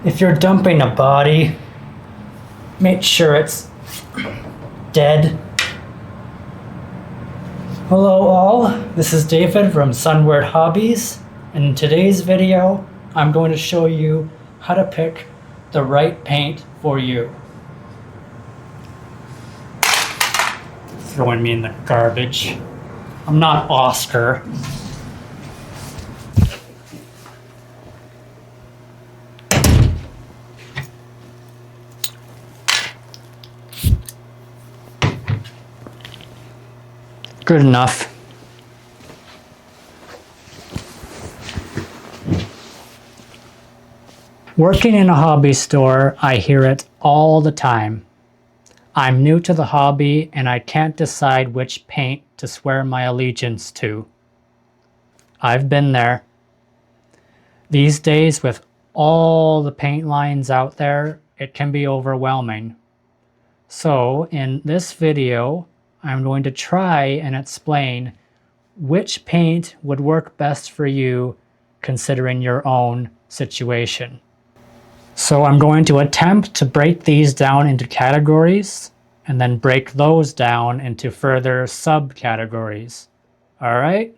If you're dumping a body, make sure it's dead. Hello all, this is David from Sunward Hobbies, and in today's video, I'm going to show you how to pick the right paint for you. Throwing me in the garbage. I'm not Oscar. Good enough. Working in a hobby store, I hear it all the time. I'm new to the hobby and I can't decide which paint to swear my allegiance to. I've been there. These days, with all the paint lines out there, it can be overwhelming. So, in this video, I'm going to try and explain which paint would work best for you considering your own situation. So I'm going to attempt to break these down into categories and then break those down into further subcategories. All right,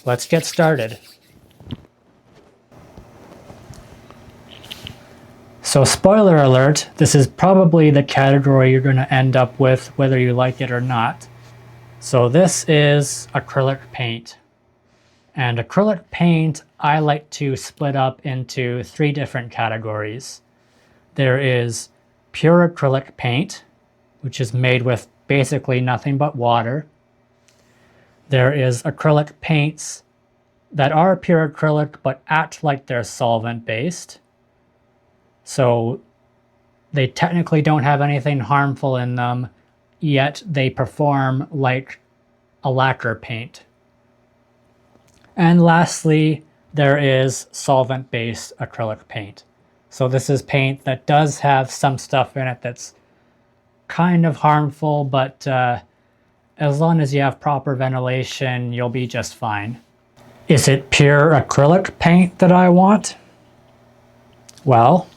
let's get started. So spoiler alert, this is probably the category you're going to end up with whether you like it or not. So this is acrylic paint. And acrylic paint I like to split up into 3 different categories. There is pure acrylic paint, which is made with basically nothing but water. There is acrylic paints that are pure acrylic but act like they're solvent based. So they technically don't have anything harmful in them, yet they perform like a lacquer paint. And lastly, there is solvent-based acrylic paint. So this is paint that does have some stuff in it that's kind of harmful, but as long as you have proper ventilation, you'll be just fine. Is it pure acrylic paint that I want? Well,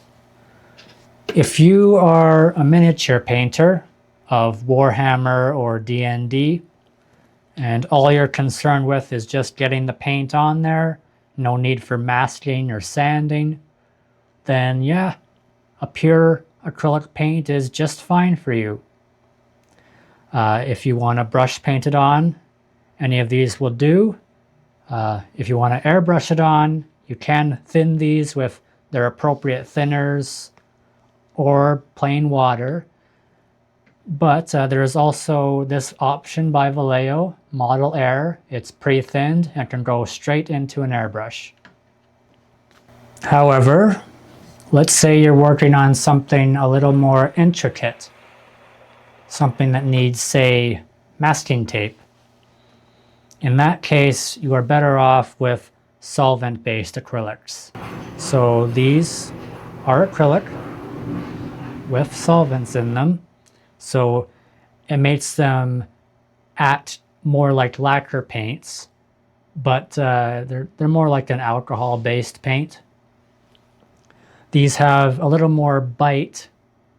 if you are a miniature painter of Warhammer or D&D, and all you're concerned with is just getting the paint on there, no need for masking or sanding, then yeah, a pure acrylic paint is just fine for you. If you want to brush paint it on, any of these will do. If you want to airbrush it on, you can thin these with their appropriate thinners or plain water. But there is also this option by Vallejo, Model Air. It's pre-thinned and can go straight into an airbrush. However, let's say you're working on something a little more intricate. Something that needs, say, masking tape. In that case, you are better off with solvent-based acrylics. So these are acrylic with solvents in them. So it makes them act more like lacquer paints, but they're more like an alcohol-based paint. These have a little more bite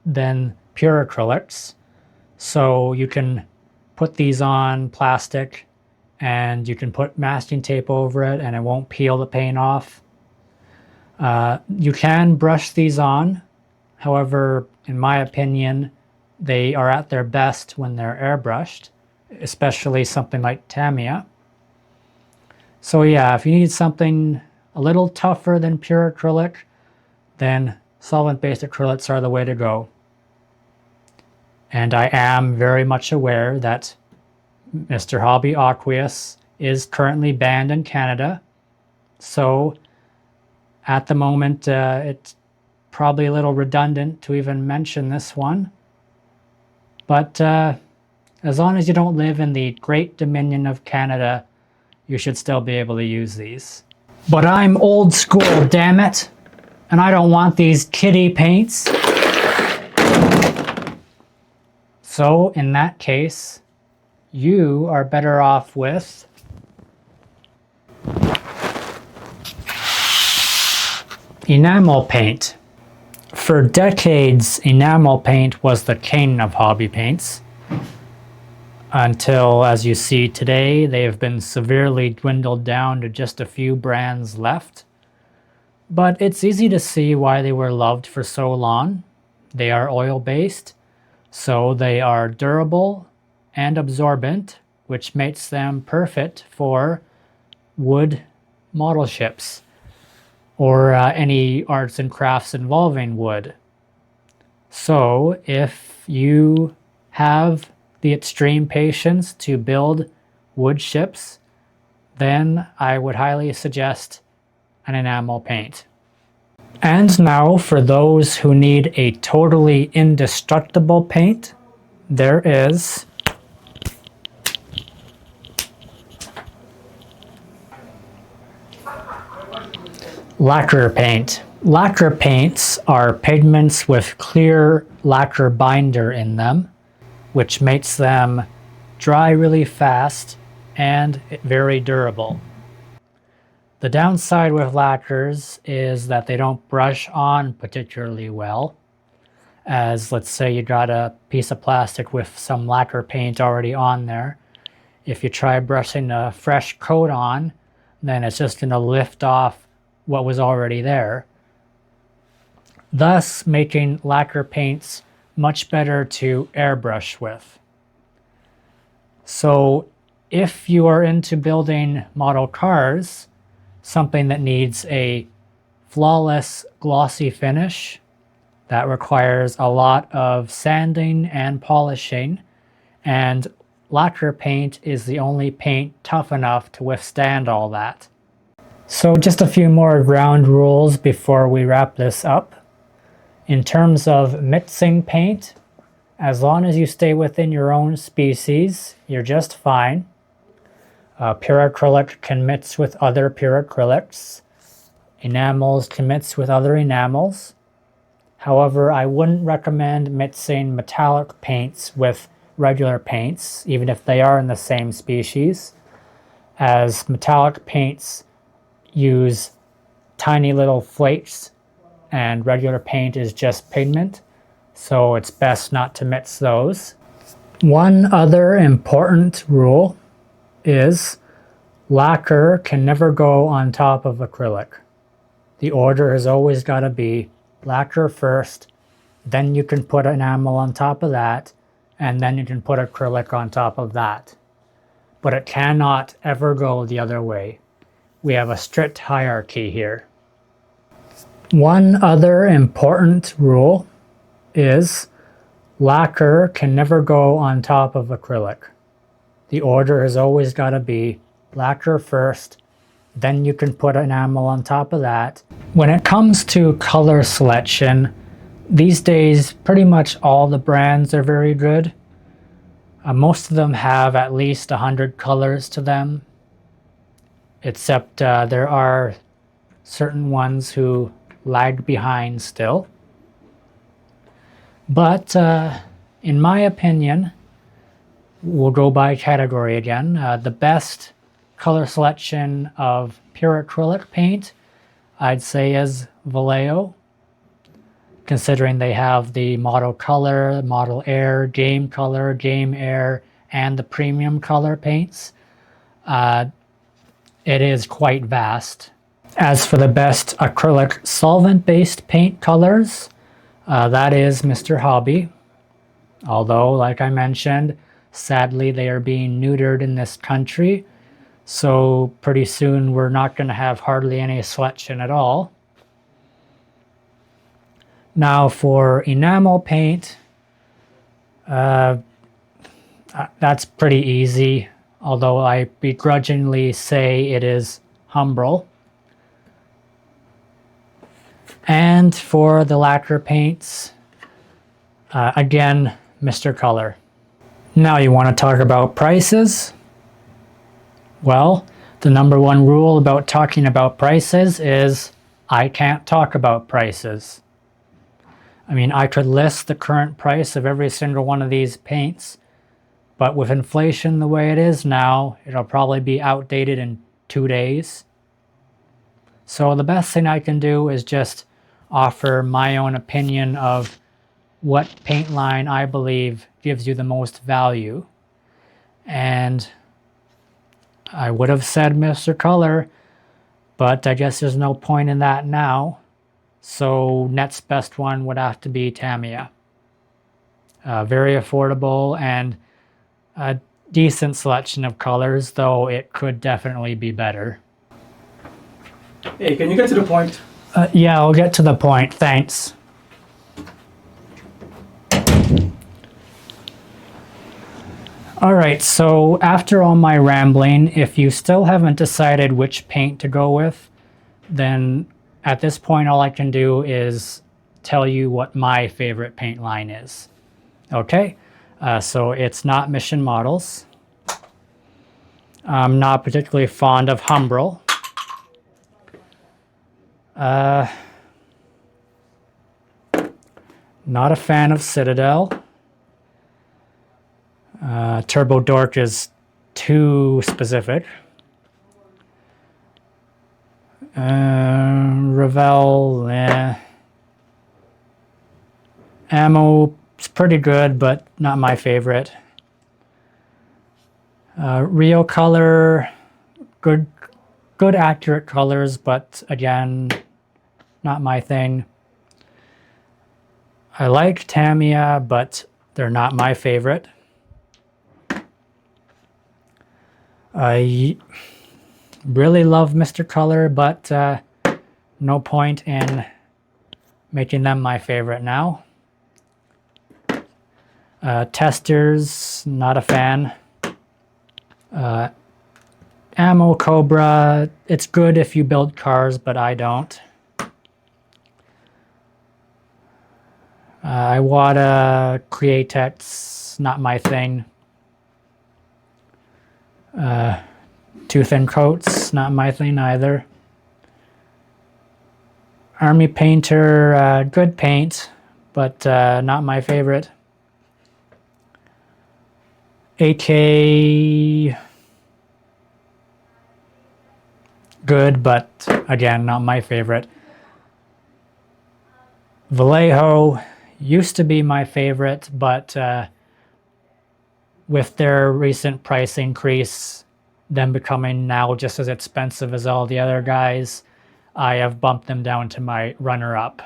than pure acrylics, so you can put these on plastic and you can put masking tape over it and it won't peel the paint off. You can brush these on, however, in my opinion, they are at their best when they're airbrushed, especially something like Tamiya. So yeah, if you need something a little tougher than pure acrylic, then solvent-based acrylics are the way to go. And I am very much aware that Mr. Hobby Aqueous is currently banned in Canada. So at the moment, it's probably a little redundant to even mention this one. But as long as you don't live in the Great Dominion of Canada, you should still be able to use these. But I'm old school, damn it! And I don't want these kiddie paints. So in that case, you are better off with Enamel paint. For decades, enamel paint was the king of hobby paints, until, as you see today, they have been severely dwindled down to just a few brands left. But it's easy to see why they were loved for so long. They are oil-based, so they are durable and absorbent, which makes them perfect for wood model ships or any arts and crafts involving wood. So if you have the extreme patience to build wood ships, then I would highly suggest an enamel paint. And now for those who need a totally indestructible paint, there is Lacquer Paint. Lacquer paints are pigments with clear lacquer binder in them, which makes them dry really fast and very durable. The downside with lacquers is that they don't brush on particularly well. As let's say you got a piece of plastic with some lacquer paint already on there. If you try brushing a fresh coat on, then it's just going to lift off what was already there, thus making lacquer paints much better to airbrush with. So if you are into building model cars, something that needs a flawless glossy finish, that requires a lot of sanding and polishing, and lacquer paint is the only paint tough enough to withstand all that. So just a few more ground rules before we wrap this up. In terms of mixing paint, as long as you stay within your own species, you're just fine. Pure acrylic can mix with other pure acrylics. Enamels can mix with other enamels. However, I wouldn't recommend mixing metallic paints with regular paints, even if they are in the same species, as metallic paints use tiny little flakes and regular paint is just pigment, so it's best not to mix those. One other important rule is lacquer can never go on top of acrylic. The order has always got to be lacquer first, then you can put enamel on top of that, and then you can put acrylic on top of that. But it cannot ever go the other way. We have a strict hierarchy here. One other important rule is lacquer can never go on top of acrylic. The order has always got to be lacquer first, then you can put enamel on top of that. When it comes to color selection, these days pretty much all the brands are very good. Most of them have at least 100 colors to them, except there are certain ones who lag behind still. But in my opinion, we'll go by category again. The best color selection of pure acrylic paint, I'd say, is Vallejo, considering they have the model color, model air, game color, game air, and the premium color paints. It is quite vast. As for the best acrylic solvent-based paint colors, that is Mr. Hobby. Although, like I mentioned, sadly they are being neutered in this country, so pretty soon we're not going to have hardly any selection at all. Now for enamel paint, that's pretty easy, although I begrudgingly say it is Humbrol. And for the lacquer paints, again, Mr. Color. Now you want to talk about prices? Well, the number one rule about talking about prices is I can't talk about prices. I mean, I could list the current price of every single one of these paints, but with inflation the way it is now, it'll probably be outdated in 2 days. So the best thing I can do is just offer my own opinion of what paint line I believe gives you the most value. And I would have said Mr. Color, but I guess there's no point in that now. So next best one would have to be Tamiya. Very affordable and a decent selection of colors, though it could definitely be better. Hey, can you get to the point? Yeah, I'll get to the point, thanks. Alright, so after all my rambling, if you still haven't decided which paint to go with, then at this point all I can do is tell you what my favorite paint line is. Okay, so it's not Mission Models. I'm not particularly fond of Humbrol. Not a fan of Citadel. Turbo Dork is too specific. Revell, Ammo is pretty good, but not my favorite. Rio Color, good accurate colors, but again, not my thing. I like Tamiya, but they're not my favorite. I really love Mr. Color, but no point in making them my favorite now. Testers, not a fan. Ammo Cobra, it's good if you build cars, but I don't. Iwata, Createx, not my thing. Tooth and Coats, not my thing either. Army Painter, good paint, but not my favorite. AK, good, but again, not my favorite. Vallejo used to be my favorite, but with their recent price increase, them becoming now just as expensive as all the other guys, I have bumped them down to my runner-up.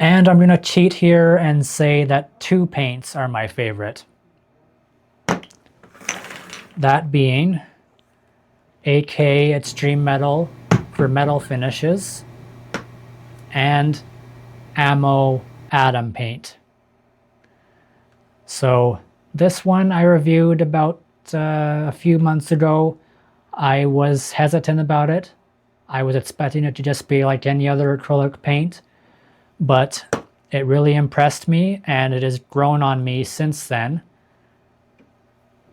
And I'm going to cheat here and say that two paints are my favorite. That being AK Extreme Metal for metal finishes and Ammo Atom Paint. So this one I reviewed about a few months ago. I was hesitant about it. I was expecting it to just be like any other acrylic paint, but it really impressed me and it has grown on me since then.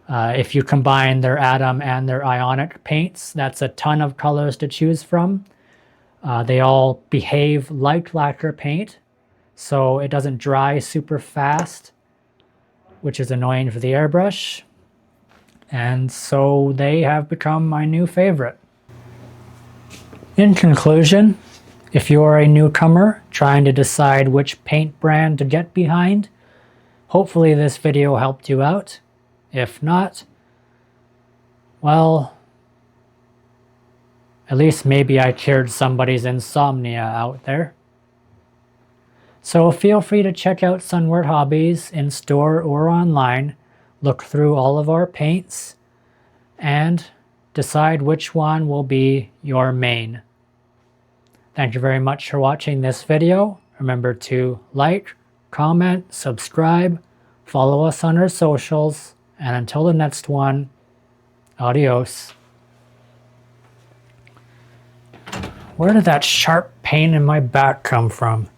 If you combine their Atom and their Ionic paints, that's a ton of colors to choose from. They all behave like lacquer paint, so it doesn't dry super fast, which is annoying for the airbrush. And so they have become my new favorite. In conclusion, if you are a newcomer trying to decide which paint brand to get behind, hopefully this video helped you out. If not, well, at least maybe I cured somebody's insomnia out there. So feel free to check out Sunward Hobbies in store or online, look through all of our paints, and decide which one will be your main. Thank you very much for watching this video. Remember to like, comment, subscribe, follow us on our socials, and until the next one, adios. Where did that sharp pain in my back come from?